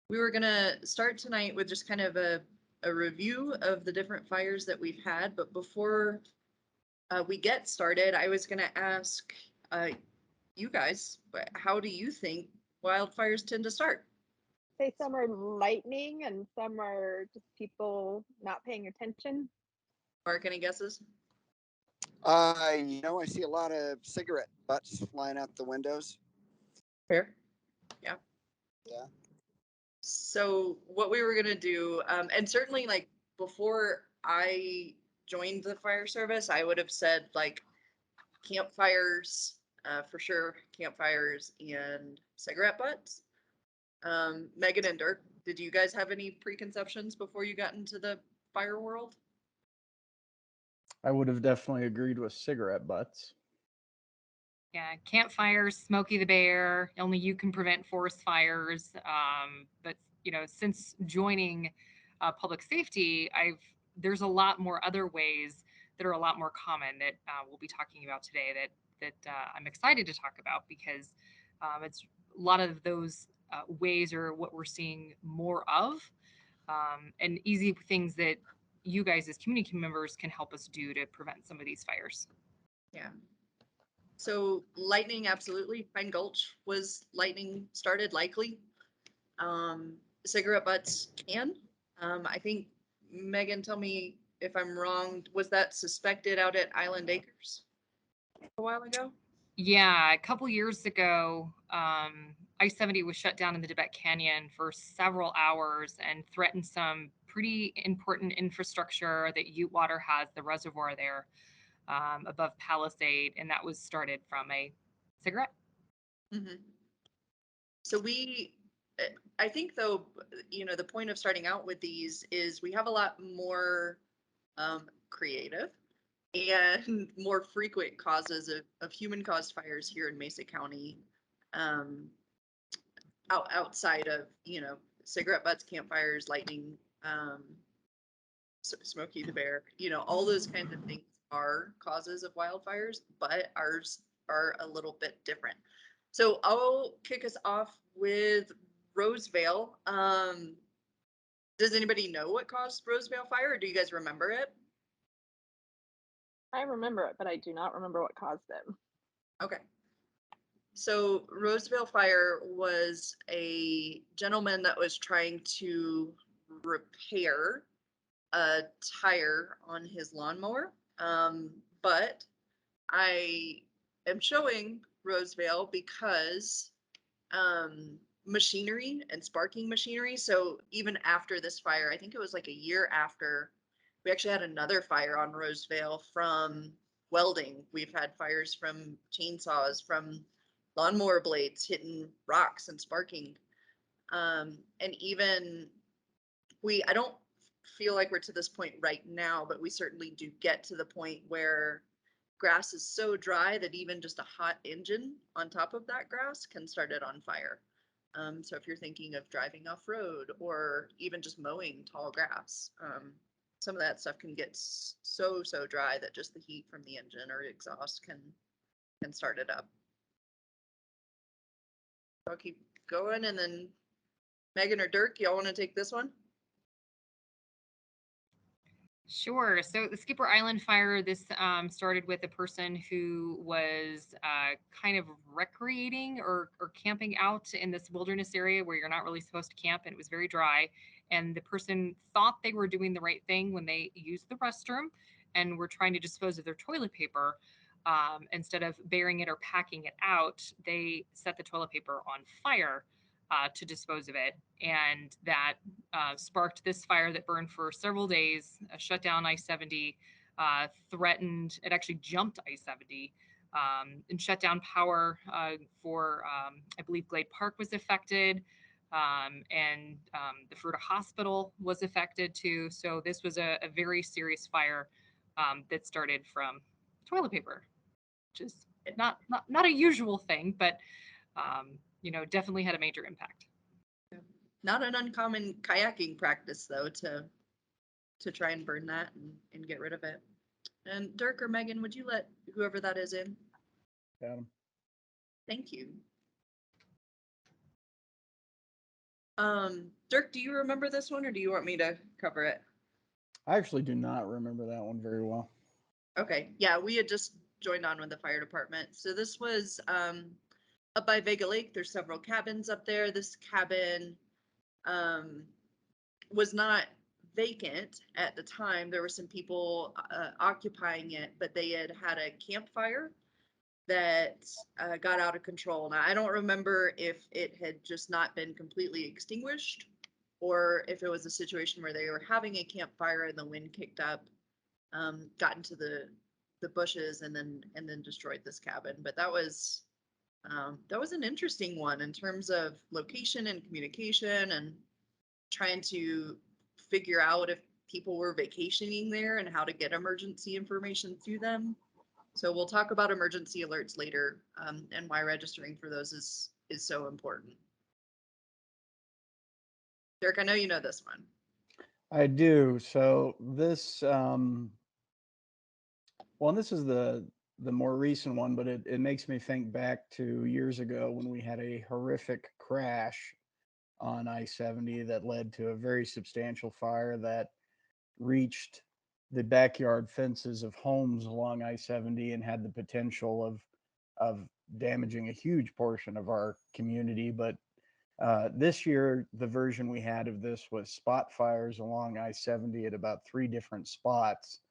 We were gonna start tonight with just kind of a review of the different fires that we've had, but before we get started, I was gonna ask you guys, how do you think wildfires tend to start? Say some are lightning and some are just people not paying attention. Mark, any guesses? I see a lot of cigarette butts flying out the windows. Fair. Yeah. Yeah. So what we were gonna do, and certainly like before I joined the fire service, I would have said like campfires, for sure, campfires and cigarette butts. Megan and Dirk, did you guys have any preconceptions before you got into the fire world? I would have definitely agreed with cigarette butts. Yeah, campfires, Smokey the Bear. Only you can prevent forest fires. But since joining public safety, there's a lot more other ways that are a lot more common that we'll be talking about today. That I'm excited to talk about because it's a lot of those ways are what we're seeing more of, and easy things that you guys as community members can help us do to prevent some of these fires. Yeah. So lightning, absolutely. Pine Gulch was lightning started likely. Cigarette butts can. I think, Megan, tell me if I'm wrong. Was that suspected out at Island Acres a while ago? Yeah, a couple years ago, I-70 was shut down in the Tibet Canyon for several hours and threatened some pretty important infrastructure that Ute Water has, the reservoir there above Palisade, and that was started from a cigarette. Mm-hmm. So I think though, the point of starting out with these is we have a lot more creative and more frequent causes of human caused fires here in Mesa County, um, outside of, cigarette butts, campfires, lightning, Smokey the Bear, all those kinds of things are causes of wildfires, but ours are a little bit different. So I'll kick us off with Rosevale. Does anybody know what caused Rosevale fire, or do you guys remember it? I remember it, but I do not remember what caused it. Okay. So Rosevale fire was a gentleman that was trying to repair a tire on his lawnmower. But I am showing Rosevale because machinery and sparking machinery. So even after this fire, I think it was like a year after, we actually had another fire on Rosevale from welding. We've had fires from chainsaws, from lawnmower blades hitting rocks and sparking. And even I don't feel like we're to this point right now, but we certainly do get to the point where grass is so dry that even just a hot engine on top of that grass can start it on fire. So if you're thinking of driving off road or even just mowing tall grass, some of that stuff can get so dry that just the heat from the engine or exhaust can start it up. I'll keep going, and then Megan or Dirk, y'all want to take this one? Sure. So the Skipper Island fire, this started with a person who was kind of recreating or camping out in this wilderness area where you're not really supposed to camp, and it was very dry. And the person thought they were doing the right thing when they used the restroom and were trying to dispose of their toilet paper. Instead of burying it or packing it out, they set the toilet paper on fire to dispose of it. And that sparked this fire that burned for several days, shut down I-70, threatened, it actually jumped I-70, and shut down power for, I believe Glade Park was affected, and the Fruita Hospital was affected too. So this was a very serious fire that started from toilet paper, which is not a usual thing, but definitely had a major impact. Not an uncommon kayaking practice though, to try and burn that and get rid of it. And Dirk or Megan, would you let whoever that is in? Got 'em. Thank you. Dirk, do you remember this one or do you want me to cover it? I actually do not remember that one very well. Okay, yeah, we had just joined on with the fire department. So this was up by Vega Lake. There's several cabins up there. This cabin um was not vacant at the time. There were some people occupying it, but they had had a campfire that got out of control. Now, I don't remember if it had just not been completely extinguished or if it was a situation where they were having a campfire and the wind kicked up, got into the bushes and then destroyed this cabin. But that was an interesting one in terms of location and communication and trying to figure out if people were vacationing there and how to get emergency information to them. So we'll talk about emergency alerts later, and why registering for those is so important. Derek, I know you know this one. I do. So this, well, and this is the more recent one, but it makes me think back to years ago when we had a horrific crash on I-70 that led to a very substantial fire that reached the backyard fences of homes along I-70 and had the potential of damaging a huge portion of our community. But this year, the version we had of this was spot fires along I-70 at about 3 different spots,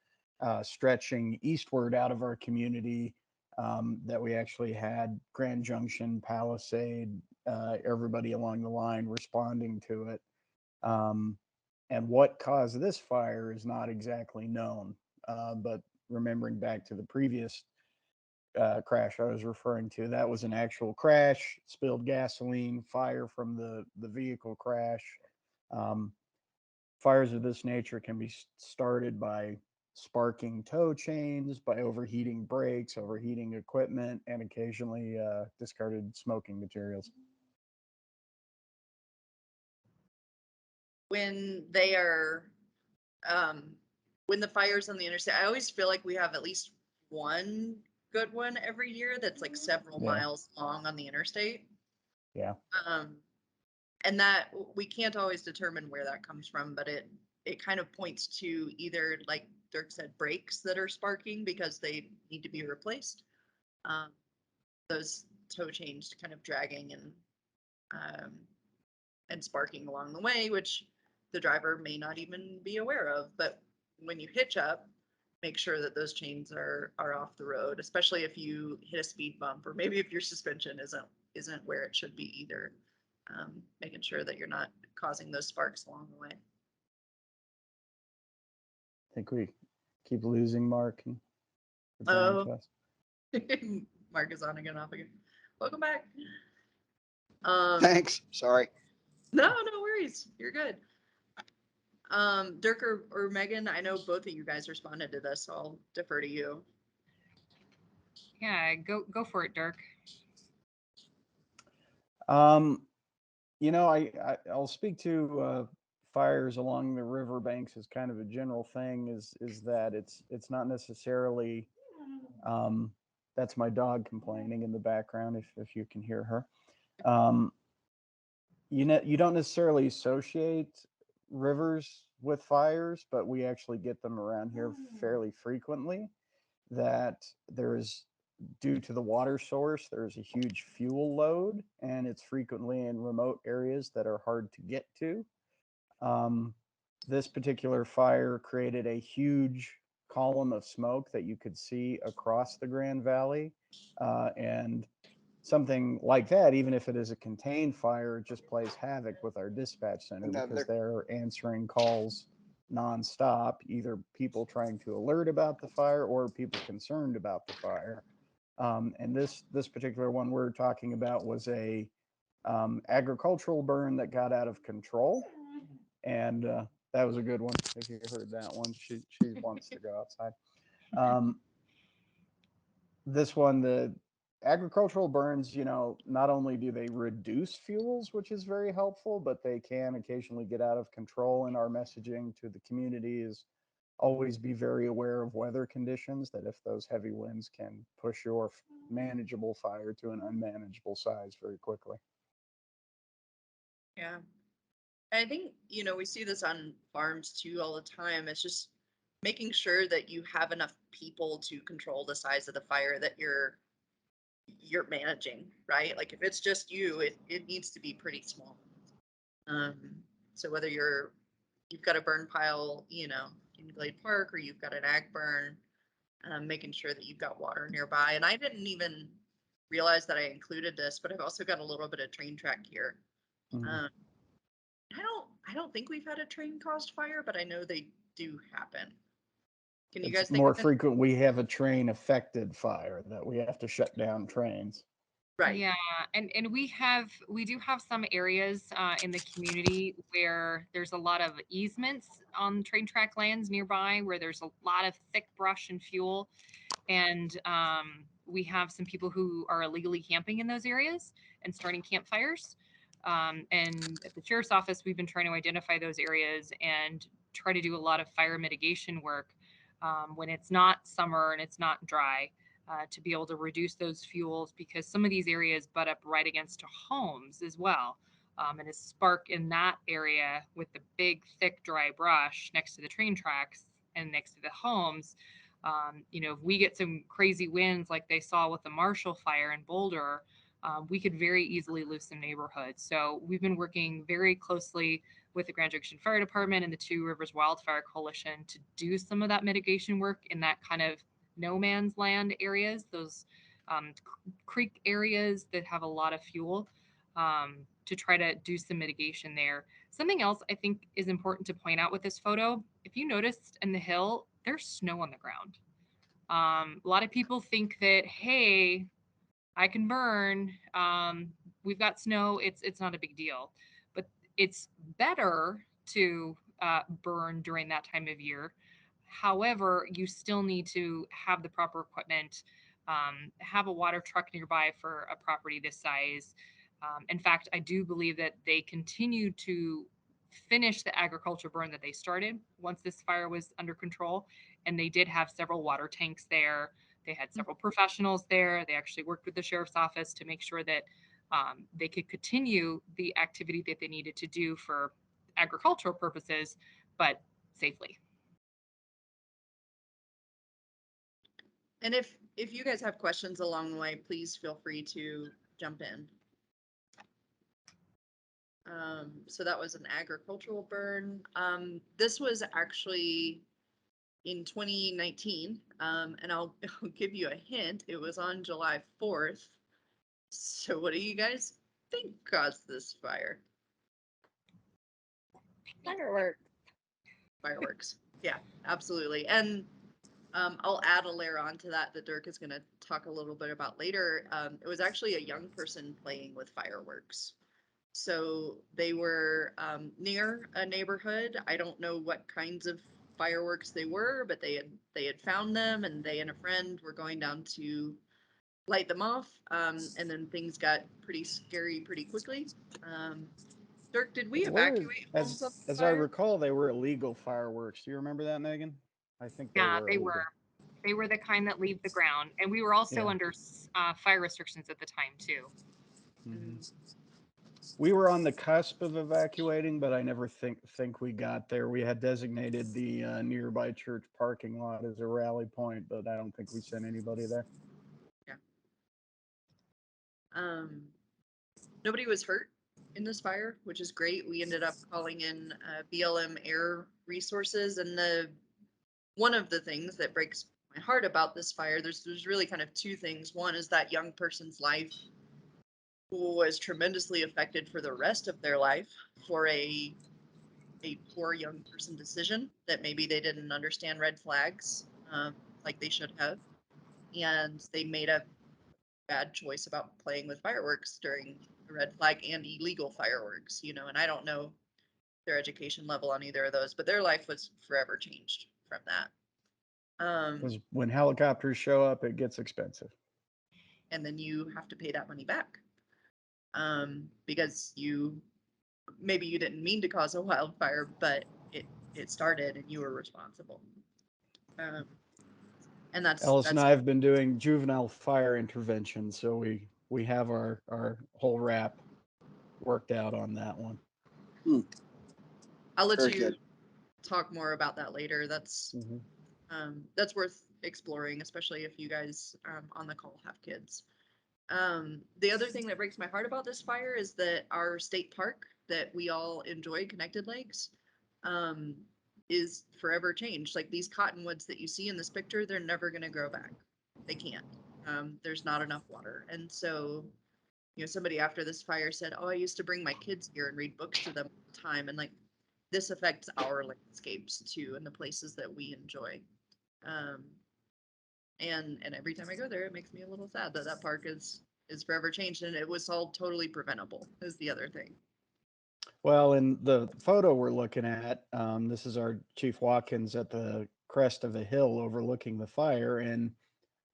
stretching eastward out of our community. That we actually had Grand Junction, Palisade, everybody along the line responding to it. And what caused this fire is not exactly known. But remembering back to the previous crash I was referring to, that was an actual crash, spilled gasoline, fire from the vehicle crash. Um, Fires of this nature can be started by sparking tow chains, by overheating brakes, overheating equipment, and occasionally discarded smoking materials. When they are, um, when the fires on the interstate, I always feel like we have at least one good one every year that's like several Yeah. miles long on the interstate. Yeah. Um, and that we can't always determine where that comes from, but it kind of points to either, like Dirk said, brakes that are sparking because they need to be replaced. Um, those tow chains kind of dragging um, and sparking along the way, which the driver may not even be aware of. But when you hitch up, make sure that those chains are off the road, especially if you hit a speed bump or maybe if your suspension isn't where it should be either. Making sure that you're not causing those sparks along the way. I think we keep losing Mark and Oh, to us. Mark is on again, off again. Welcome back. Thanks. Sorry. No worries. You're good. Dirk or Megan, I know both of you guys responded to this, so I'll defer to you. Yeah, go for it, Dirk. I'll speak to fires along the riverbanks as kind of a general thing. Is that it's not necessarily. That's my dog complaining in the background. If you can hear her, you don't necessarily associate rivers with fires, but we actually get them around here fairly frequently. That there's due to the water source, there's a huge fuel load, and it's frequently in remote areas that are hard to get to. Um, this particular fire created a huge column of smoke that you could see across the Grand Valley. And something like that, even if it is a contained fire, it just plays havoc with our dispatch center because they're answering calls nonstop, either people trying to alert about the fire or people concerned about the fire. And this particular one we're talking about was a agricultural burn that got out of control, and that was a good one. If you heard that one, she wants to go outside. This one, the agricultural burns, not only do they reduce fuels, which is very helpful, but they can occasionally get out of control. And our messaging to the community is always be very aware of weather conditions, that if those heavy winds can push your manageable fire to an unmanageable size very quickly. Yeah. I think, we see this on farms too all the time. It's just making sure that you have enough people to control the size of the fire that you're managing, right? Like if it's just you, it needs to be pretty small. Um, so whether you've got a burn pile, in Glade Park, or you've got an ag burn, making sure that you've got water nearby. And I didn't even realize that I included this, but I've also got a little bit of train track gear. Mhm. I don't think we've had a train caused fire, but I know they do happen. Can you It's guys think more of any? frequent. We have a train affected fire that we have to shut down trains. Right. Yeah, and we do have some areas in the community where there's a lot of easements on train track lands nearby where there's a lot of thick brush and fuel, and we have some people who are illegally camping in those areas and starting campfires. And at the sheriff's office, we've been trying to identify those areas and try to do a lot of fire mitigation work when it's not summer and it's not dry. To be able to reduce those fuels because some of these areas butt up right against homes as well. And a spark in that area with the big, thick, dry brush next to the train tracks and next to the homes, if we get some crazy winds like they saw with the Marshall fire in Boulder, we could very easily lose some neighborhoods. So we've been working very closely with the Grand Junction Fire Department and the Two Rivers Wildfire Coalition to do some of that mitigation work in that kind of no man's land areas, those creek areas that have a lot of fuel, to try to do some mitigation there. Something else I think is important to point out with this photo, if you noticed in the hill, there's snow on the ground. A lot of people think that, hey, I can burn. We've got snow. It's not a big deal, but it's better to burn during that time of year. However, you still need to have the proper equipment, have a water truck nearby for a property this size. In fact, I do believe that they continue to finish the agriculture burn that they started once this fire was under control. And they did have several water tanks there. They had several professionals there. They actually worked with the sheriff's office to make sure that they could continue the activity that they needed to do for agricultural purposes, but safely. And if you guys have questions along the way, please feel free to jump in. So that was an agricultural burn. This was actually in 2019. And I'll give you a hint. It was on July 4th. So what do you guys think caused this fire? Fireworks. Fireworks. Yeah, absolutely. And I'll add a layer onto that Dirk is going to talk a little bit about later. It was actually a young person playing with fireworks. So they were near a neighborhood. I don't know what kinds of fireworks they were, but they had found them, and they and a friend were going down to light them off. And then things got pretty scary pretty quickly. Dirk, did we They were, evacuate homes on as I fire? recall, they were illegal fireworks. Do you remember that, Megan? I think they Yeah, were they illegal. were. They were the kind that leave the ground, and we were also Yeah. under fire restrictions at the time too. Mhm. We were on the cusp of evacuating, but I never think we got there. We had designated the nearby church parking lot as a rally point, but I don't think we sent anybody there. Yeah. Nobody was hurt in this fire, which is great. We ended up calling in BLM Air Resources, and one of the things that breaks my heart about this fire, there's really kind of two things. One is that young person's life was tremendously affected for the rest of their life for a poor young person decision that maybe they didn't understand red flags like they should have, and they made a bad choice about playing with fireworks during the red flag and illegal fireworks, and I don't know their education level on either of those, but their life was forever changed from that. Because when helicopters show up, it gets expensive. And then you have to pay that money back because maybe you didn't mean to cause a wildfire, but it started and you were responsible. And Alice and I have been doing juvenile fire intervention, so we have our whole rap worked out on that one. I'll let Very you good. talk more about that later. That's worth exploring, especially if you guys on the call have kids. The other thing that breaks my heart about this fire is that our state park that we all enjoy, Connected Lakes, um, is forever changed. Like these cottonwoods that you see in this picture, they're never going to grow back. They can't. There's not enough water. And so, somebody after this fire said, "Oh, I used to bring my kids here and read books to them all the time." And like, this affects our landscapes too and the places that we enjoy. Um, and every time I go there, it makes me a little sad that that park is forever changed, and it was all totally preventable. Is the other thing. Well, in the photo we're looking at, this is our Chief Watkins at the crest of a hill overlooking the fire, and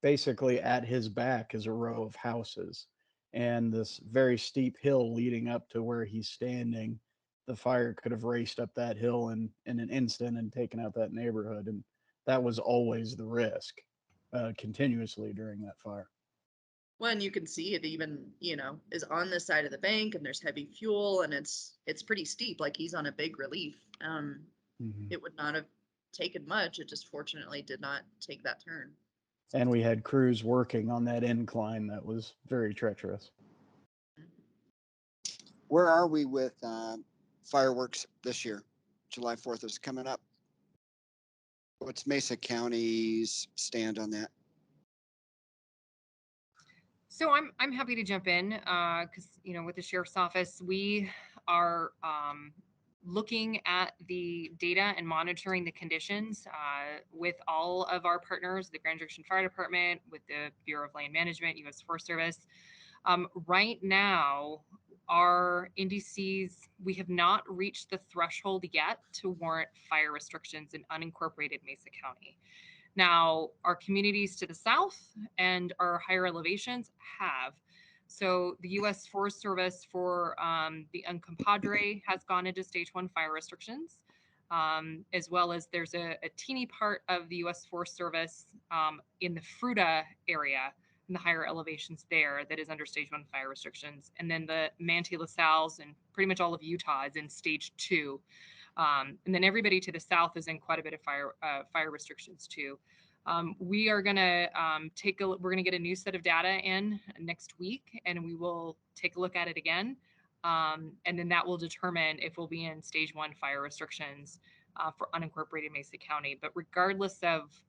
basically at his back is a row of houses, and this very steep hill leading up to where he's standing. The fire could have raced up that hill in an instant and taken out that neighborhood, and that was always the risk, continuously during that fire. When you can see it even, is on this side of the bank and there's heavy fuel and it's pretty steep, like he's on a big relief. Mhm. It would not have taken much. It just fortunately did not take that turn. And we had crews working on that incline that was very treacherous. Where are we with fireworks this year? July 4th is coming up. What's Mesa County's stand on that? So I'm happy to jump in because with the sheriff's office we are looking at the data and monitoring the conditions with all of our partners, the Grand Junction Fire Department, with the Bureau of Land Management, U.S. Forest Service. Right now, our NDCs, we have not reached the threshold yet to warrant fire restrictions in unincorporated Mesa County. Now, our communities to the south and our higher elevations have. So the U.S. Forest Service for the Uncompadre has gone into stage 1 fire restrictions, as well as there's a teeny part of the U.S. Forest Service in the Fruta area in the higher elevations there that is under stage 1 fire restrictions. And then the Manti La Sal's and pretty much all of Utah is in stage 2. And then everybody to the south is in quite a bit of fire restrictions too. We are gonna we're gonna get a new set of data in next week, and we will take a look at it again, and then that will determine if we'll be in stage 1 fire restrictions for unincorporated Mesa County. But regardless of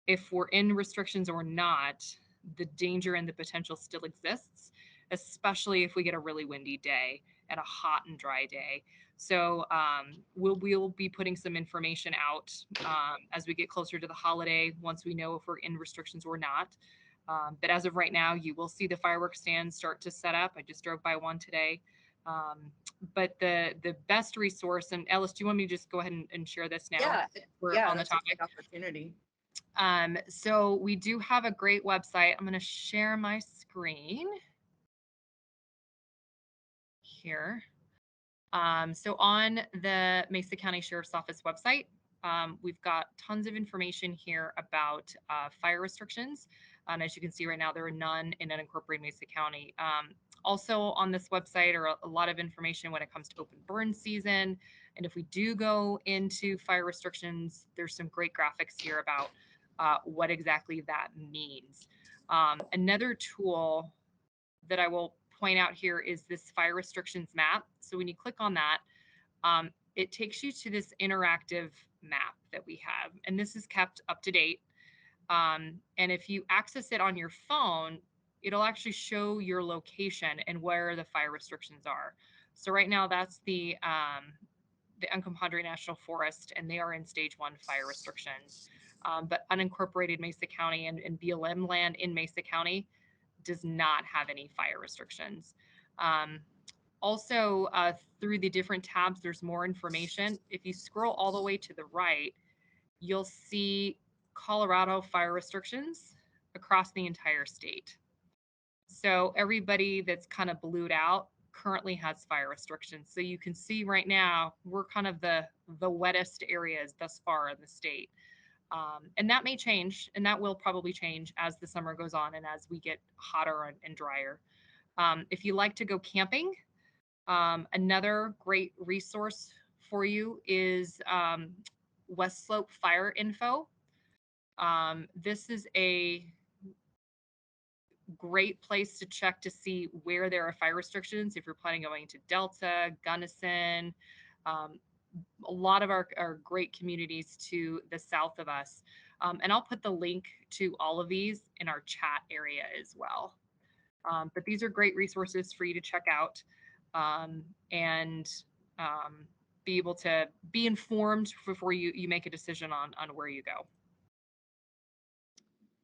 if we're in restrictions or not, the danger and the potential still exists, especially if we get a really windy day and a hot and dry day. So we'll be putting some information out as we get closer to the holiday, once we know if we're in restrictions or not. But as of right now, you will see the fireworks stands start to set up. I just drove by one today. But the best resource, and Ellis, do you want me to just go ahead and share this now? Yeah, We're yeah, on the that's a topic. great opportunity. So we do have a great website. I'm going to share my screen here. So on the Mesa County Sheriff's Office website, we've got tons of information here about fire restrictions. As you can see right now, there are none in unincorporated Mesa County. Also on this website are a lot of information when it comes to open burn season. And if we do go into fire restrictions, there's some great graphics here about what exactly that means. Another tool that I will point out here is this fire restrictions map. So when you click on that, it takes you to this interactive map that we have, and this is kept up to date. And if you access it on your phone, it'll actually show your location and where the fire restrictions are. So right now, that's the Uncompahgre National Forest, and they are in stage 1 fire restrictions. But unincorporated Mesa County and BLM land in Mesa County does not have any fire restrictions. Also, through the different tabs, there's more information. If you scroll all the way to the right, you'll see Colorado fire restrictions across the entire state. So everybody that's kind of blued out currently has fire restrictions. So you can see right now, we're kind of the wettest areas thus far in the state. And that may change, and that will probably change as the summer goes on and as we get hotter and drier. If you like to go camping, another great resource for you is West Slope Fire Info. This is a great place to check to see where there are fire restrictions. If you're planning on going to Delta, Gunnison, a lot of our great communities to the south of us. And I'll put the link to all of these in our chat area as well. But these are great resources for you to check out and be able to be informed before you make a decision on where you go.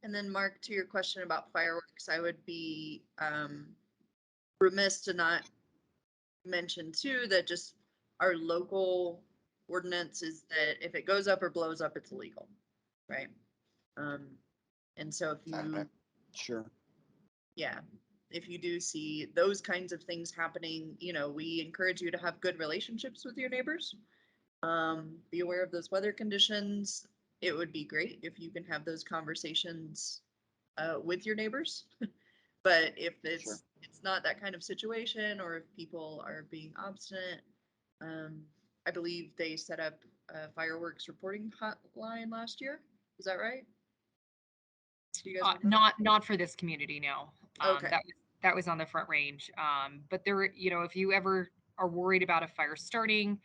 And then Mark, to your question about fireworks, I would be remiss to not mention too that just our local ordinance is that if it goes up or blows up, it's illegal, right? And so if you, Sure. yeah, if you do see those kinds of things happening, you know, we encourage you to have good relationships with your neighbors. Be aware of those weather conditions. It would be great if you can have those conversations with your neighbors. But if it's not that kind of situation, or if people are being obstinate, I believe they set up a fireworks reporting hotline last year. Is that right? Do you guys remember? Not for this community, no. Okay. That was on the Front Range. But there, you know, if you ever are worried about a fire starting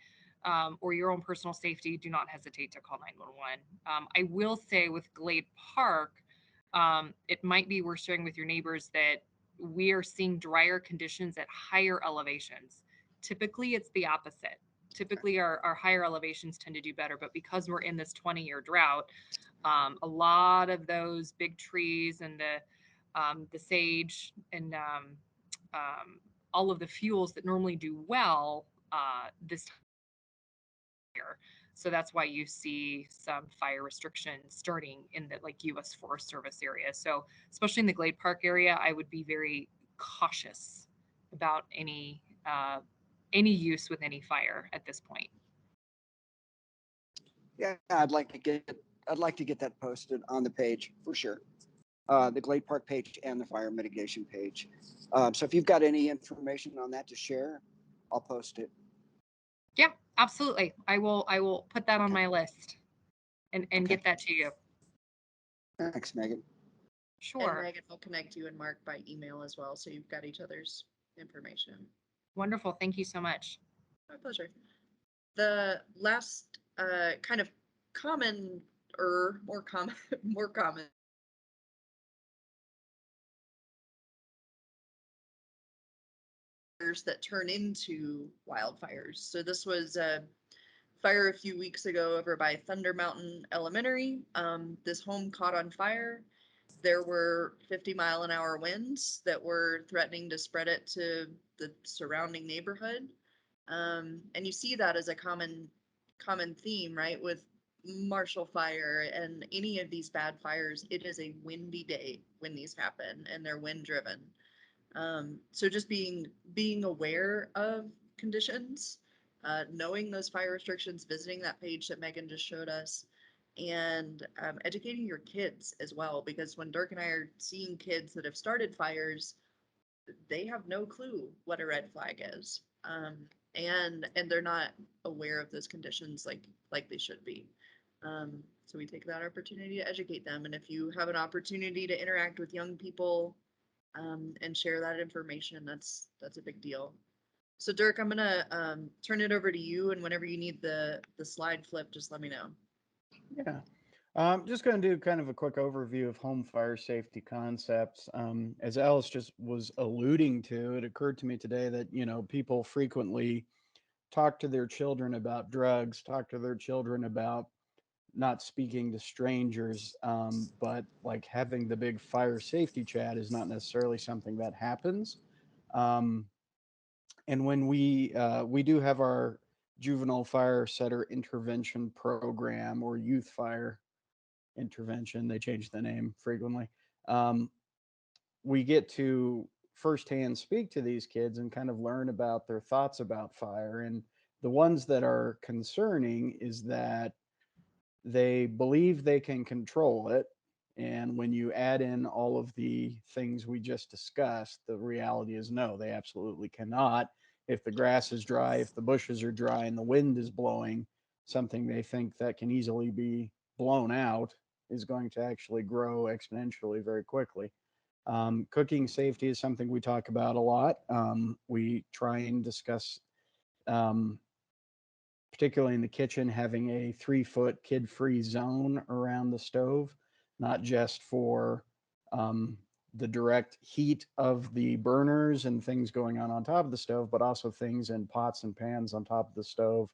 or your own personal safety, do not hesitate to call 911. I will say with Glade Park, it might be worth sharing with your neighbors that we are seeing drier conditions at higher elevations. Typically, it's the opposite. Typically, our higher elevations tend to do better, but because we're in this 20-year drought, a lot of those big trees and the sage and all of the fuels that normally do well this time of year. So that's why you see some fire restrictions starting in the like U.S. Forest Service area. So especially in the Glade Park area, I would be very cautious about any use with any fire at this point. Yeah, I'd like to get that posted on the page for sure. The Glade Park page and the fire mitigation page. So if you've got any information on that to share, I'll post it. Yeah, absolutely. I will put that on my list and get that to you. Thanks, Megan. And Sure. Megan will connect you and Mark by email as well, so you've got each other's information. Wonderful. Thank you so much. My pleasure. The last kind of common or more common that turn into wildfires. So this was a fire a few weeks ago over by Thunder Mountain Elementary. This home caught on fire. There were 50-mile-an-hour winds that were threatening to spread it to the surrounding neighborhood. And you see that as a common theme, right? With Marshall Fire and any of these bad fires, it is a windy day when these happen and they're wind driven. So just being aware of conditions, knowing those fire restrictions, visiting that page that Megan just showed us, and educating your kids as well, because when Dirk and I are seeing kids that have started fires, they have no clue what a red flag is, and they're not aware of those conditions like they should be. So we take that opportunity to educate them, and if you have an opportunity to interact with young people and share that information, that's a big deal. So Dirk, I'm gonna turn it over to you, and whenever you need the slide flip, just let me know. Yeah. I'm just going to do kind of a quick overview of home fire safety concepts. As Alice just was alluding to, it occurred to me today that, you know, people frequently talk to their children about drugs, talk to their children about not speaking to strangers, but like having the big fire safety chat is not necessarily something that happens. Um, and when we do have our juvenile fire setter intervention program, or youth fire intervention, they change the name frequently. We get to firsthand speak to these kids and kind of learn about their thoughts about fire. And the ones that are concerning is that they believe they can control it. And when you add in all of the things we just discussed, the reality is no, they absolutely cannot. if the grass is dry, if the bushes are dry and the wind is blowing, something they think that can easily be blown out is going to actually grow exponentially very quickly. Cooking safety is something we talk about a lot. We try and discuss, um, particularly in the kitchen, having a 3 foot kid free zone around the stove, not just for um, the direct heat of the burners and things going on top of the stove, but also things in pots and pans on top of the stove.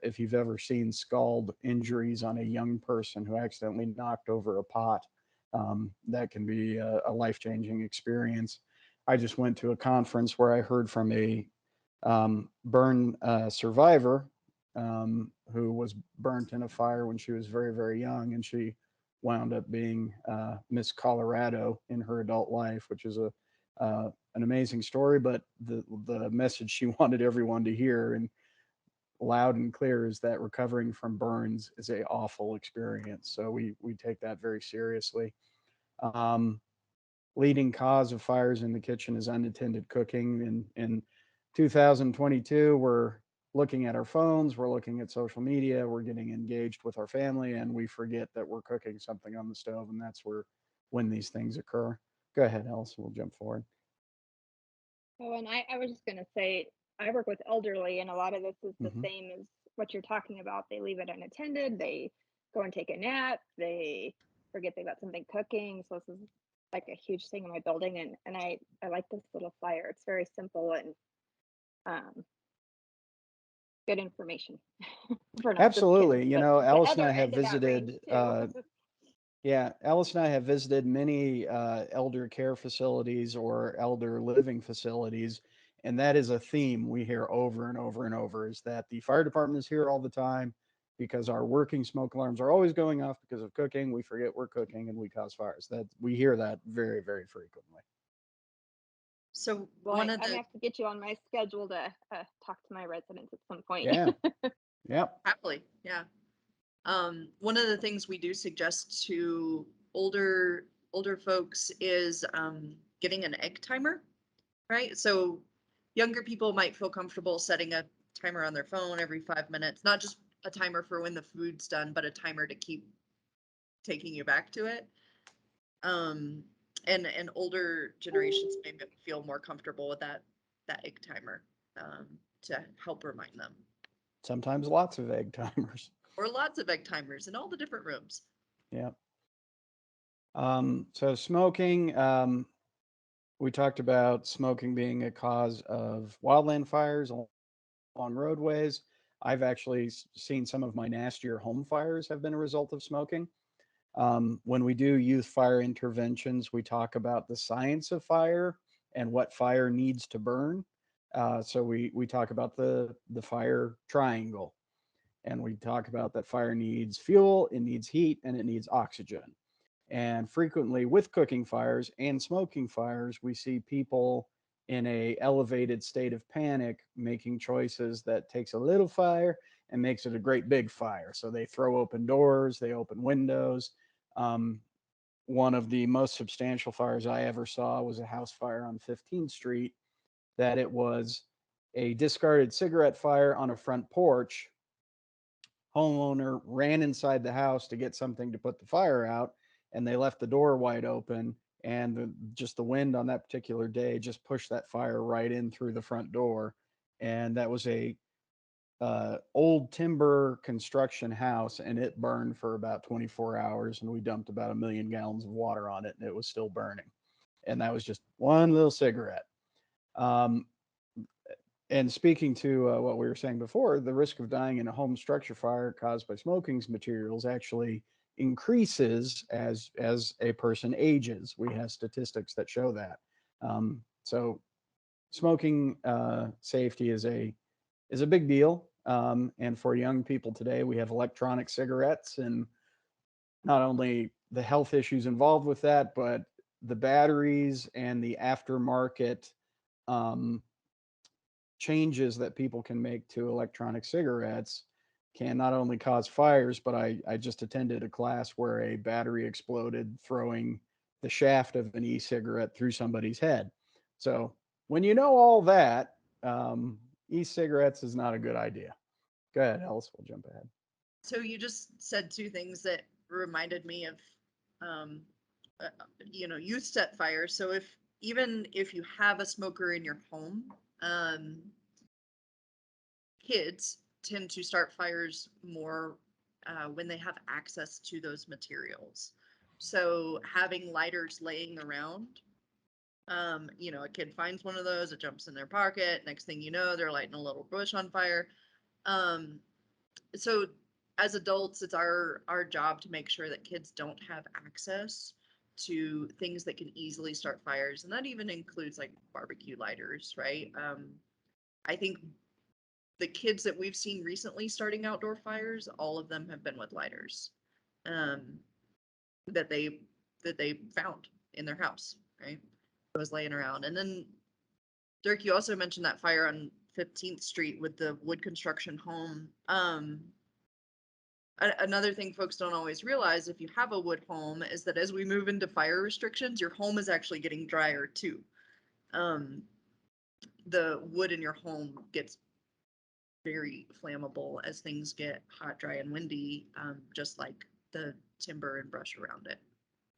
If you've ever seen scald injuries on a young person who accidentally knocked over a pot, that can be a life changing experience. I just went to a conference where I heard from a burn survivor who was burnt in a fire when she was very, very young, and she wound up being Miss Colorado in her adult life, which is an amazing story. But the message she wanted everyone to hear, and loud and clear, is that recovering from burns is a awful experience. So we take that very seriously. Um, Leading cause of fires in the kitchen is unattended cooking. In 2022, we're looking at our phones, we're looking at social media, we're getting engaged with our family, and we forget that we're cooking something on the stove, and that's when these things occur. Go ahead, Allison. We'll jump forward. Oh, and I was just going to say, I work with elderly, and a lot of this is the Mhm. same as what you're talking about. They leave it unattended, they go and take a nap, they forget they got something cooking. So this is like a huge thing in my building, and I like this little flyer. It's very simple and um, good information for not just Absolutely. kids, You but know, the Alice and other I have end of that range visited. too. Yeah, Alice and I have visited many elder care facilities or elder living facilities, and that is a theme we hear over and over and over: is that the fire department is here all the time because our working smoke alarms are always going off because of cooking. We forget we're cooking and we cause fires. That we hear that very, very frequently. So Well, one of I'm gonna the have to get you on my schedule to talk to my residents at some point. Yeah. Yep. happily, yeah. One of the things we do suggest to older folks is getting an egg timer, right? So younger people might feel comfortable setting a timer on their phone every 5 minutes, not just a timer for when the food's done, but a timer to keep taking you back to it. Um, and older generations may feel more comfortable with that egg timer to help remind them, Sometimes lots of egg timers. or lots of egg timers in all the different rooms. Yeah. So smoking, we talked about smoking being a cause of wildland fires along roadways. I've actually seen some of my nastier home fires have been a result of smoking. When we do youth fire interventions, we talk about the science of fire and what fire needs to burn. So we talk about the fire triangle, and we talk about that fire needs fuel, it needs heat, and it needs oxygen. And frequently with cooking fires and smoking fires, we see people in a elevated state of panic making choices that takes a little fire and makes it a great big fire. So they throw open doors, they open windows. Um, One of the most substantial fires I ever saw was a house fire on 15th Street, that it was a discarded cigarette fire on a front porch. Homeowner ran inside the house to get something to put the fire out, and they left the door wide open, and just the wind on that particular day just pushed that fire right in through the front door. And that was a old timber construction house, and it burned for about 24 hours, and we dumped about 1 million gallons of water on it, and it was still burning. And that was just one little cigarette. um, and speaking to what we were saying before, the risk of dying in a home structure fire caused by smoking materials actually increases as a person ages. We have statistics that show that. So smoking safety is a big deal. And for young people today, we have electronic cigarettes, and not only the health issues involved with that, but the batteries and the aftermarket um, changes that people can make to electronic cigarettes can not only cause fires, but I just attended a class where a battery exploded throwing the shaft of an e-cigarette through somebody's head. So when you know all that, e-cigarettes is not a good idea. Go ahead, Ellis. We'll jump ahead. So you just said two things that reminded me of, um, youth set fires. So even if you have a smoker in your home, um, kids tend to start fires more when they have access to those materials. So having lighters laying around, a kid finds one of those, it jumps in their pocket. Next thing you know, they're lighting a little bush on fire. Um, so as adults, it's our job to make sure that kids don't have access to things that can easily start fires, and that even includes like barbecue lighters, right? I think the kids that we've seen recently starting outdoor fires, all of them have been with lighters, um, that they found in their house, right? It was laying around. And then Dirk, you also mentioned that fire on 15th Street with the wood construction home. Another thing folks don't always realize if you have a wood home is that as we move into fire restrictions, your home is actually getting drier too. Um, the wood in your home gets very flammable as things get hot, dry, and windy, just like the timber and brush around it,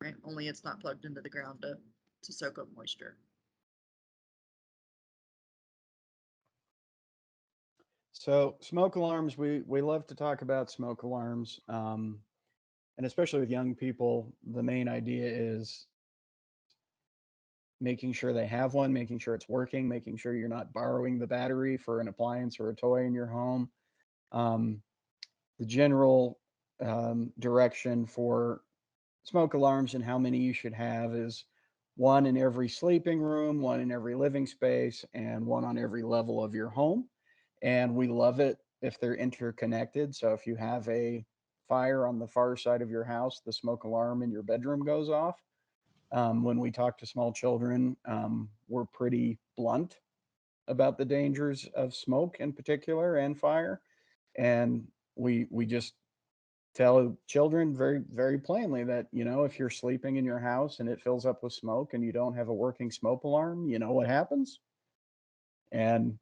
right? Only it's not plugged into the ground to soak up moisture. So smoke alarms, we love to talk about smoke alarms, and especially with young people, the main idea is making sure they have one, making sure it's working, making sure you're not borrowing the battery for an appliance or a toy in your home. Um, the general direction for smoke alarms and how many you should have is one in every sleeping room, one in every living space, and one on every level of your home. And we love it if they're interconnected. So if you have a fire on the far side of your house, the smoke alarm in your bedroom goes off. When we talk to small children, we're pretty blunt about the dangers of smoke in particular and fire. And we just tell children very, very plainly that, if you're sleeping in your house and it fills up with smoke and you don't have a working smoke alarm, you know what happens? And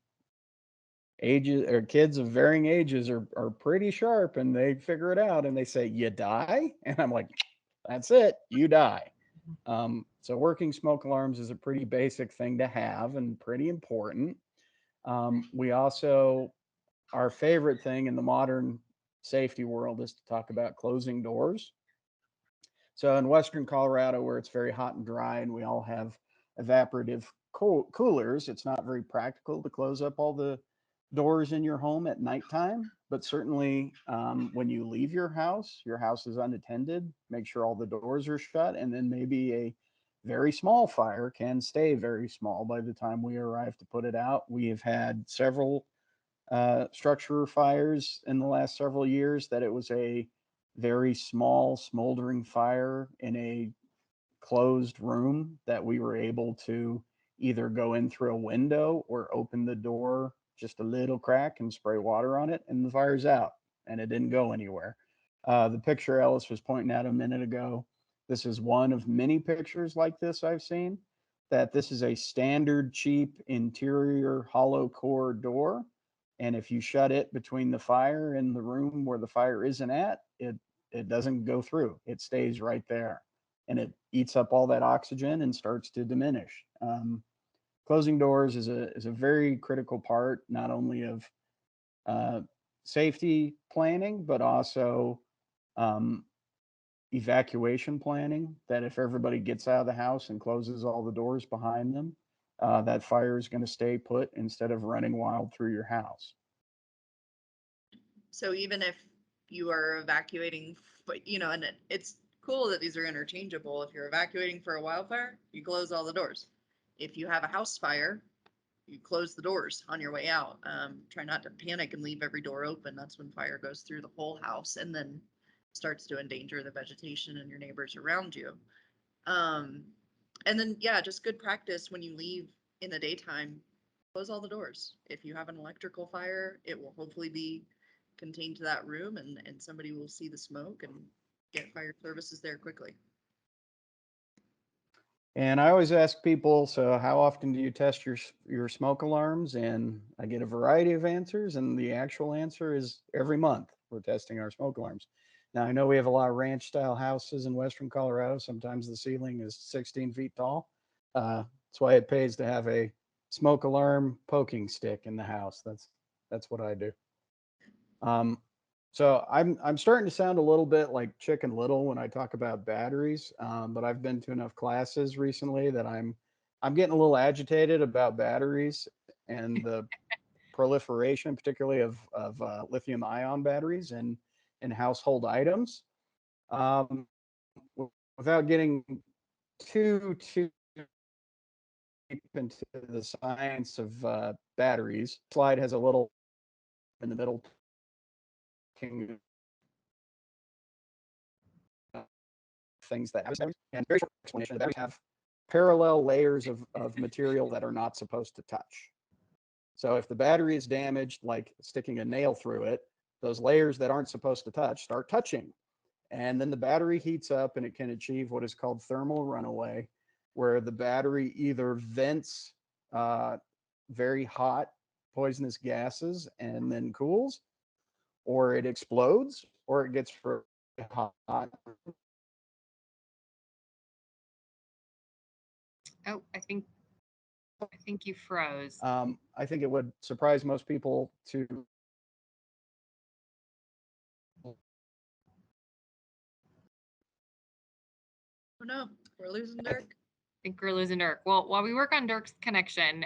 ages or kids of varying ages are pretty sharp and they figure it out and they say, you die? And I'm like, that's it, you die. So working smoke alarms is a pretty basic thing to have and pretty important. We also, our favorite thing in the modern safety world is to talk about closing doors. So in Western Colorado, where it's very hot and dry and we all have evaporative coolers, it's not very practical to close up all the doors in your home at nighttime. But certainly when you leave your house is unattended, make sure all the doors are shut, and then maybe a very small fire can stay very small by the time we arrive to put it out. We have had several structure fires in the last several years that it was a very small smoldering fire in a closed room that we were able to either go in through a window or open the door just a little crack and spray water on it, and the fire's out and it didn't go anywhere. The picture Ellis was pointing out a minute ago, this is one of many pictures like this I've seen, that this is a standard cheap interior hollow core door, and if you shut it between the fire and the room where the fire isn't at, it doesn't go through, it stays right there, and it eats up all that oxygen and starts to diminish. Closing doors is a very critical part, not only of uh, safety planning, but also um, evacuation planning. That if everybody gets out of the house and closes all the doors behind them, that fire is going to stay put instead of running wild through your house. So even if you are evacuating, and it's cool that these are interchangeable. If you're evacuating for a wildfire, you close all the doors. If you have a house fire, you close the doors on your way out. Try not to panic and leave every door open. That's when fire goes through the whole house and then starts to endanger the vegetation and your neighbors around you. Um, and then, yeah, just good practice when you leave in the daytime, close all the doors. If you have an electrical fire, it will hopefully be contained to that room, and somebody will see the smoke and get fire services there quickly. And I always ask people, so how often do you test your smoke alarms? And I get a variety of answers, and the actual answer is every month we're testing our smoke alarms. Now I know we have a lot of ranch style houses in western Colorado. Sometimes the ceiling is 16 feet tall. That's why it pays to have a smoke alarm poking stick in the house. That's what I do. Um, so I'm starting to sound a little bit like Chicken Little when I talk about batteries, but I've been to enough classes recently that I'm getting a little agitated about batteries and the proliferation, particularly of lithium ion batteries in household items. Um, Without getting too deep into the science of batteries, slide has a little in the middle things that have and very short explanation. The batteries have parallel layers of material that are not supposed to touch. So if the battery is damaged, like sticking a nail through it, those layers that aren't supposed to touch start touching. And then the battery heats up and it can achieve what is called thermal runaway, where the battery either vents very hot poisonous gases and then cools, or it explodes, or it gets very hot. Oh, I think you froze. I think it would surprise most people to. Oh no, we're losing Dirk. I think we're losing Dirk. Well, while we work on Dirk's connection,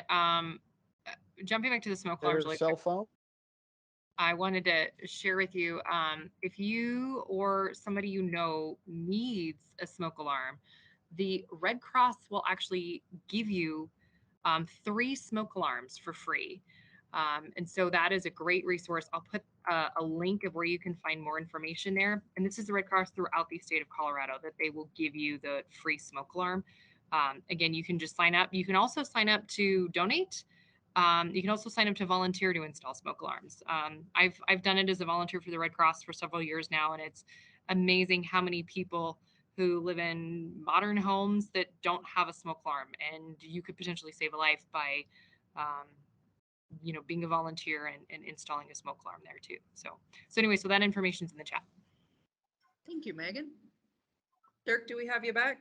jumping back to the smoke alarms Their really cell quick, phone. I wanted to share with you, if you or somebody you know needs a smoke alarm, the Red Cross will actually give you 3 smoke alarms for free. And so that is a great resource. I'll put a link of where you can find more information there. And this is the Red Cross throughout the state of Colorado that they will give you the free smoke alarm. Again, you can just sign up. You can also sign up to donate. You can also sign up to volunteer to install smoke alarms. I've done it as a volunteer for the Red Cross for several years now, and it's amazing how many people who live in modern homes that don't have a smoke alarm, and you could potentially save a life by, um, being a volunteer and installing a smoke alarm there too. So anyway, so that information's in the chat. Thank you, Megan. Dirk, do we have you back?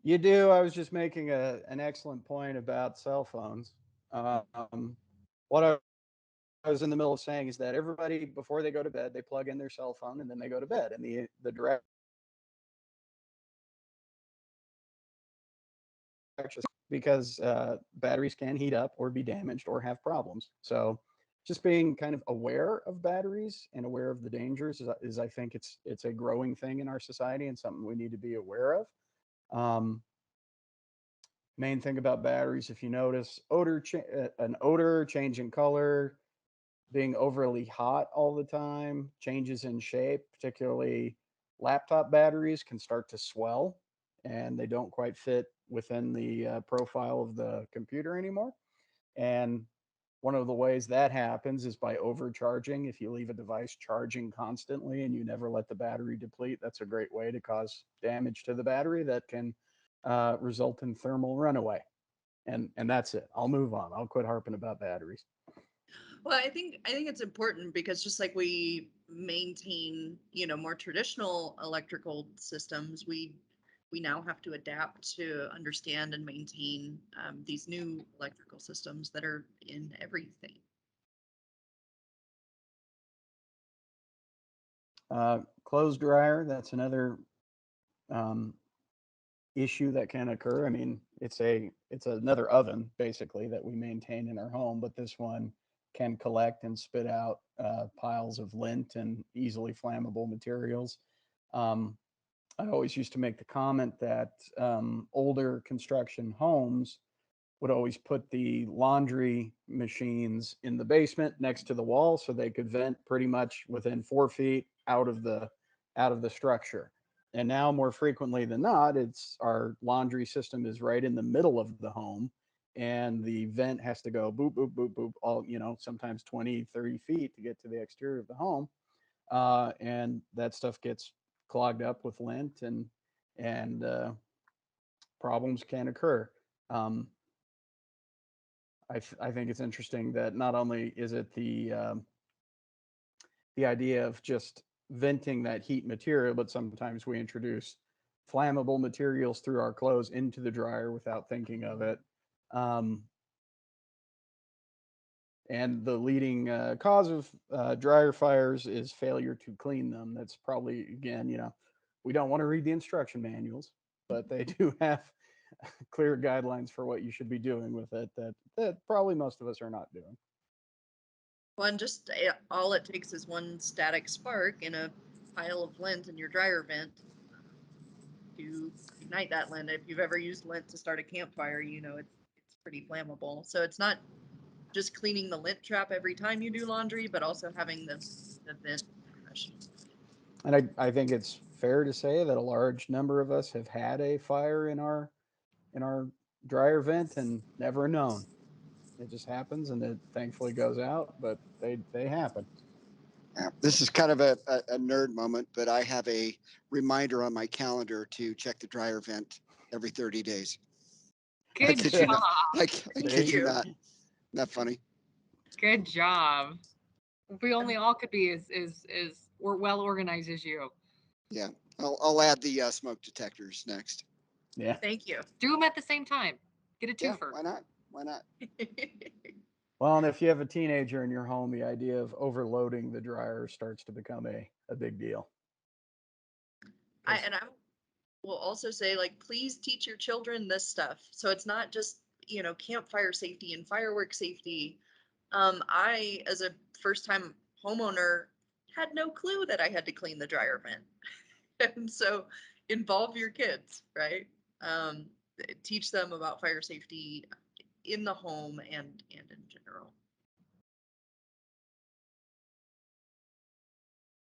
You do. I was just making an excellent point about cell phones. What I was in the middle of saying is that everybody, before they go to bed, they plug in their cell phone and then they go to bed. And the direct because batteries can heat up or be damaged or have problems. So just being kind of aware of batteries and aware of the dangers is I think it's a growing thing in our society and something we need to be aware of. Main thing about batteries, if you notice, an odor, change in color, being overly hot all the time, changes in shape, particularly laptop batteries can start to swell and they don't quite fit within the profile of the computer anymore. And one of the ways that happens is by overcharging. If you leave a device charging constantly and you never let the battery deplete, that's a great way to cause damage to the battery that can result in thermal runaway. And that's it. I'll move on. I'll quit harping about batteries. Well, I think it's important because just like we maintain, more traditional electrical systems, we now have to adapt to understand and maintain these new electrical systems that are in everything. Clothes dryer, that's another issue that can occur. I mean, it's another oven basically that we maintain in our home, but this one can collect and spit out piles of lint and easily flammable materials. I always used to make the comment that older construction homes would always put the laundry machines in the basement next to the wall so they could vent pretty much within 4 feet out of the structure. And now more frequently than not, it's our laundry system is right in the middle of the home and the vent has to go boop, boop, boop, boop, all, sometimes 20, 30 feet to get to the exterior of the home. And that stuff gets clogged up with lint and problems can occur. I think it's interesting that not only is it the idea of just venting that heat material, but sometimes we introduce flammable materials through our clothes into the dryer without thinking of it. And the leading cause of dryer fires is failure to clean them. That's probably, again, we don't want to read the instruction manuals, but they do have clear guidelines for what you should be doing with it that probably most of us are not doing. Well, and just all it takes is one static spark in a pile of lint in your dryer vent to ignite that lint. If you've ever used lint to start a campfire, it's pretty flammable. So it's not just cleaning the lint trap every time you do laundry, but also having the vent fresh. And I think it's fair to say that a large number of us have had a fire in our dryer vent and never known. It just happens, and it thankfully goes out, but they happen. Yeah, this is kind of a nerd moment, but I have a reminder on my calendar to check the dryer vent every 30 days. Good kid job. you not. I kid you you. not. Not funny. Good job. If we only all could be as we're well organized as you. Yeah, I'll add the smoke detectors next. Yeah. Thank you. Do them at the same time. Get a Yeah, twofer. why not? Why not? Well, and if you have a teenager in your home, the idea of overloading the dryer starts to become a big deal. I will also say, like, please teach your children this stuff. So it's not just, campfire safety and firework safety. I, as a first time homeowner, had no clue that I had to clean the dryer vent. And so involve your kids, right? Um, Teach them about fire safety in the home and in general.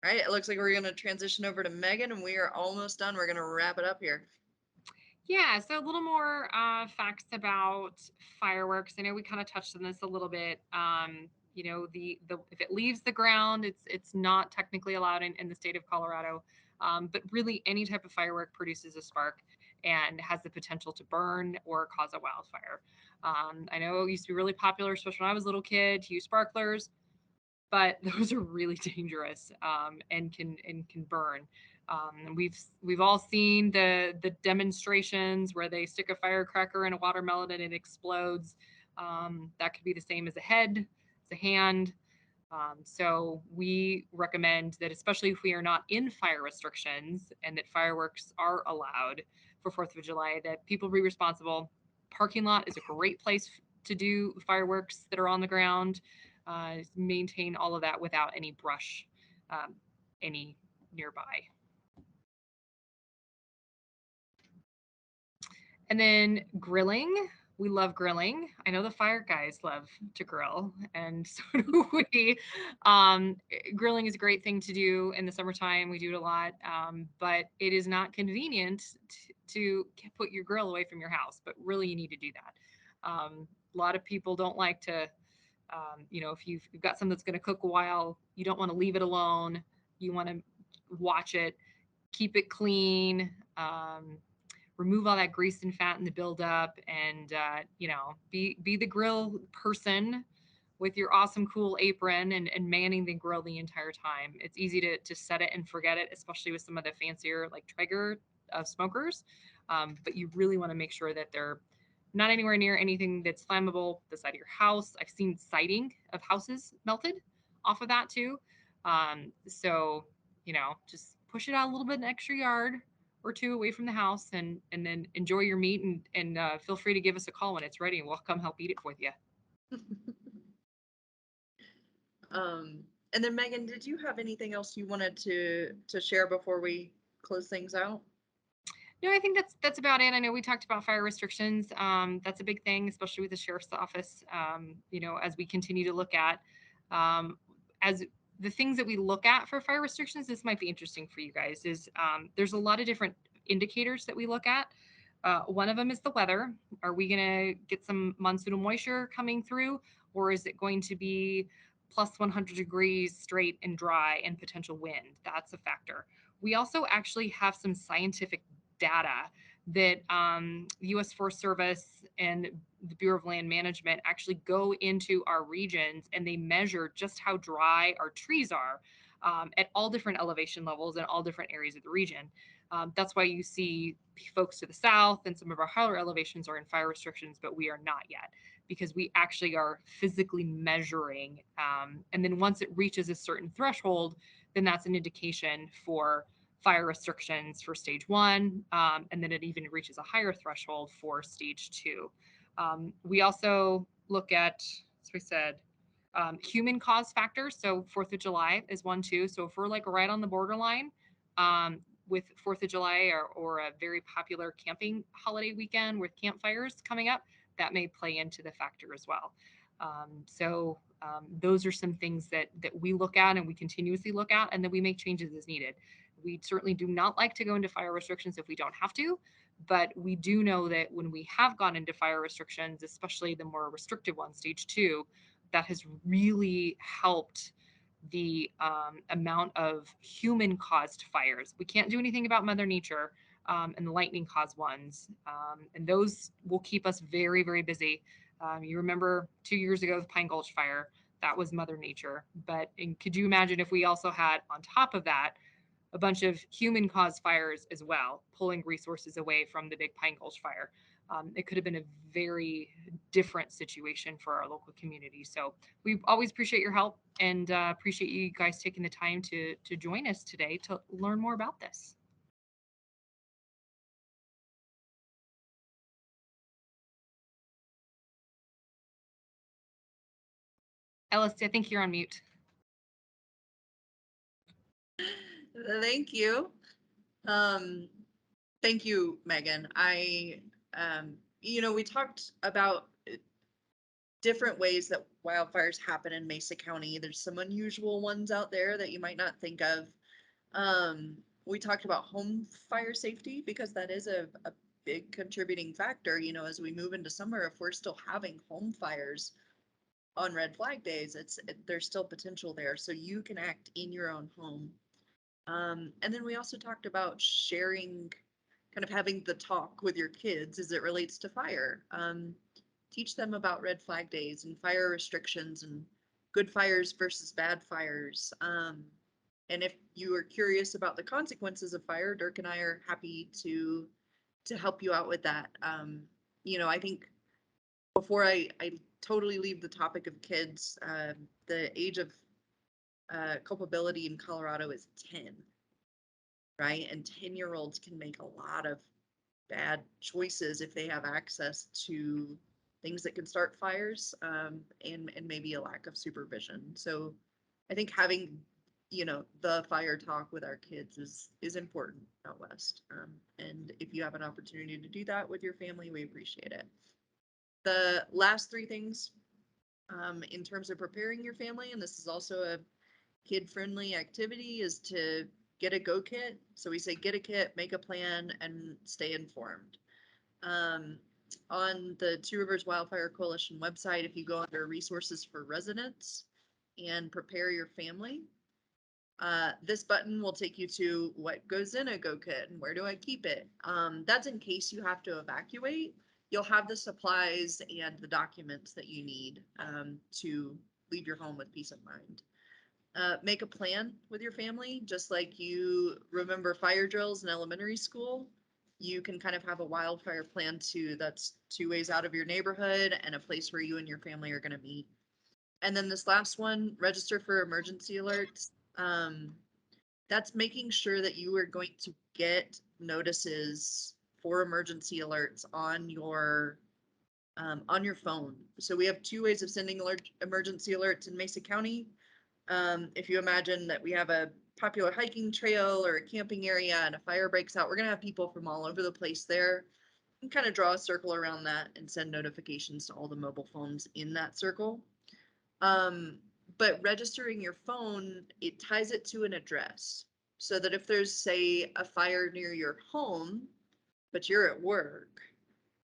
All right, it looks like we're going to transition over to Megan, and we are almost done. We're going to wrap it up here. Yeah, so a little more facts about fireworks. I know we kind of touched on this a little bit. The if it leaves the ground, it's not technically allowed in the state of Colorado. But really, any type of firework produces a spark and has the potential to burn or cause a wildfire. I know it used to be really popular, especially when I was a little kid, to use sparklers, but those are really dangerous and can burn. We've all seen the demonstrations where they stick a firecracker in a watermelon and it explodes. That could be the same as a head, as a hand. So we recommend that, especially if we are not in fire restrictions and that fireworks are allowed for 4th of July, that people be responsible. Parking lot is a great place to do fireworks that are on the ground. Maintain all of that without any brush, any nearby. And then grilling. We love grilling. I know the fire guys love to grill, and so do we. Grilling is a great thing to do in the summertime. We do it a lot, but it is not convenient to put your grill away from your house. But really, you need to do that. A lot of people don't like to, if you've got something that's going to cook a while, you don't want to leave it alone. You want to watch it, keep it clean. Remove all that grease and fat and the buildup, and be the grill person with your awesome cool apron and manning the grill the entire time. It's easy to set it and forget it, especially with some of the fancier like Traeger smokers. But you really want to make sure that they're not anywhere near anything that's flammable, the side of your house. I've seen siding of houses melted off of that too. So just push it out a little bit an extra yard or two away from the house, and then enjoy your meat, and feel free to give us a call when it's ready, and we'll come help eat it with you. And then Megan, did you have anything else you wanted to share before we close things out? No, I think that's about it. I know we talked about fire restrictions. That's a big thing, especially with the sheriff's office. As we continue to look at as the things that we look at for fire restrictions, this might be interesting for you guys. Is there's a lot of different indicators that we look at. One of them is the weather. Are we going to get some monsoonal moisture coming through, or is it going to be plus 100 degrees straight and dry and potential wind? That's a factor. We also actually have some scientific data that the U.S. Forest Service and the Bureau of Land Management actually go into our regions and they measure just how dry our trees are at all different elevation levels in all different areas of the region. That's why you see folks to the south and some of our higher elevations are in fire restrictions, but we are not yet because we actually are physically measuring. And then once it reaches a certain threshold, then that's an indication for fire restrictions for stage 1, and then it even reaches a higher threshold for stage 2. We also look at, as we said, human cause factors. So 4th of July is one too. So if we're like right on the borderline with 4th of July or a very popular camping holiday weekend with campfires coming up, that may play into the factor as well. Those are some things that we look at and we continuously look at, and then we make changes as needed. We certainly do not like to go into fire restrictions if we don't have to, but we do know that when we have gone into fire restrictions, especially the more restrictive one, stage 2, that has really helped the amount of human caused fires. We can't do anything about Mother Nature and the lightning caused ones. And those will keep us very, very busy. You remember 2 years ago, the Pine Gulch fire, that was Mother Nature. But could you imagine if we also had on top of that, a bunch of human caused fires as well, pulling resources away from the big Pine Gulch fire? It could have been a very different situation for our local community. So we always appreciate your help and appreciate you guys taking the time to join us today to learn more about this. Ellis, I think you're on mute. Thank you. Thank you, Megan. We talked about different ways that wildfires happen in Mesa County. There's some unusual ones out there that you might not think of. We talked about home fire safety because that is a big contributing factor, as we move into summer. If we're still having home fires on red flag days, there's still potential there. So you can act in your own home. And then we also talked about sharing, kind of having the talk with your kids as it relates to fire. Teach them about red flag days and fire restrictions and good fires versus bad fires. And if you are curious about the consequences of fire, Dirk and I are happy to help you out with that. I think before I totally leave the topic of kids, the age of culpability in Colorado is 10, right? And 10-year-olds can make a lot of bad choices if they have access to things that can start fires, and maybe a lack of supervision. So I think having, the fire talk with our kids is important out west. And if you have an opportunity to do that with your family, we appreciate it. The last 3 things, in terms of preparing your family, and this is also a kid-friendly activity, is to get a go kit. So we say get a kit, make a plan, and stay informed. On the Two Rivers Wildfire Coalition website, if you go under resources for residents and prepare your family, this button will take you to what goes in a go kit and where do I keep it. That's in case you have to evacuate. You'll have the supplies and the documents that you need to leave your home with peace of mind. Make a plan with your family, just like you remember fire drills in elementary school. You can kind of have a wildfire plan too. That's 2 ways out of your neighborhood and a place where you and your family are going to meet. And then this last one, register for emergency alerts. That's making sure that you are going to get notices for emergency alerts on your phone. So we have 2 ways of sending emergency alerts in Mesa County. If you imagine that we have a popular hiking trail or a camping area and a fire breaks out, we're going to have people from all over the place there. You can kind of draw a circle around that and send notifications to all the mobile phones in that circle. But registering your phone, it ties it to an address so that if there's, say, a fire near your home, but you're at work,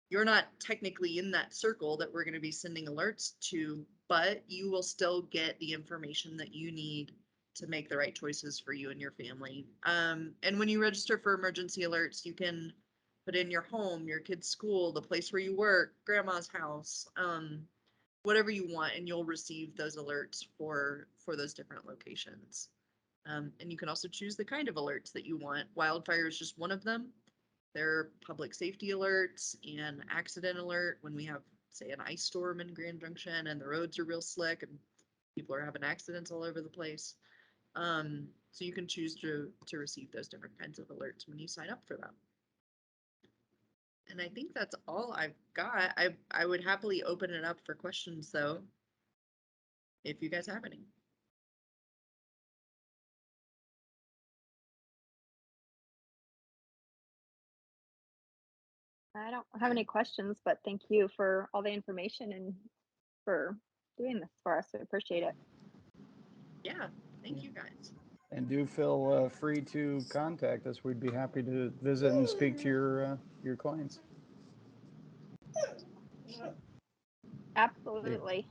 you're not technically in that circle that we're going to be sending alerts to, but you will still get the information that you need to make the right choices for you and your family. And when you register for emergency alerts, you can put in your home, your kid's school, the place where you work, grandma's house, whatever you want, and you'll receive those alerts for those different locations. And you can also choose the kind of alerts that you want. Wildfire is just one of them. There are public safety alerts and accident alert when we have, say, an ice storm in Grand Junction and the roads are real slick and people are having accidents all over the place. So you can choose to receive those different kinds of alerts when you sign up for them. And I think that's all I've got. I would happily open it up for questions though, if you guys have any. I don't have any questions, but thank you for all the information and for doing this for us. I appreciate it. Yeah, thank you guys. And do feel free to contact us. We'd be happy to visit and speak to your clients. Absolutely.